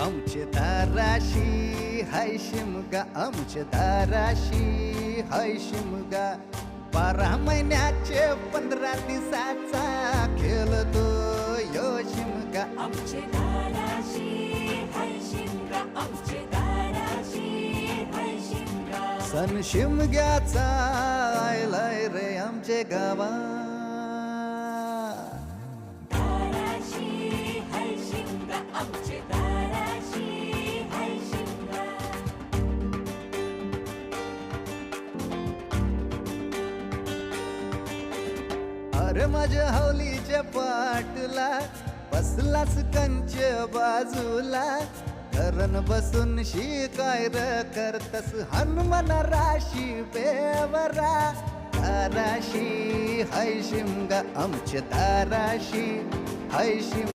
आमचे दाराशी हाय शिमगा, आमचे दाराशी हाय शिमगा. 12 महिन्याचे 15 दिवसाचा खेळतो यो शिमगा. आमचे दाराशी हाय शिमगा, आमचे दाराशी हाय शिमगा. सण शिमग्याचा आयलाय रे आमचे गावा. दाराशी हाय शिमगा, आमचे दाराशी हाय शिमगा. अरे माझ्या हौलीच्या पाटला बसलास कंच बाजूला. धरण बसून शिकाय र करतस हनुमान राशी बेवरा. दाराशी हाय शिमगा, आमच्या दाराशी हाय शिमगा.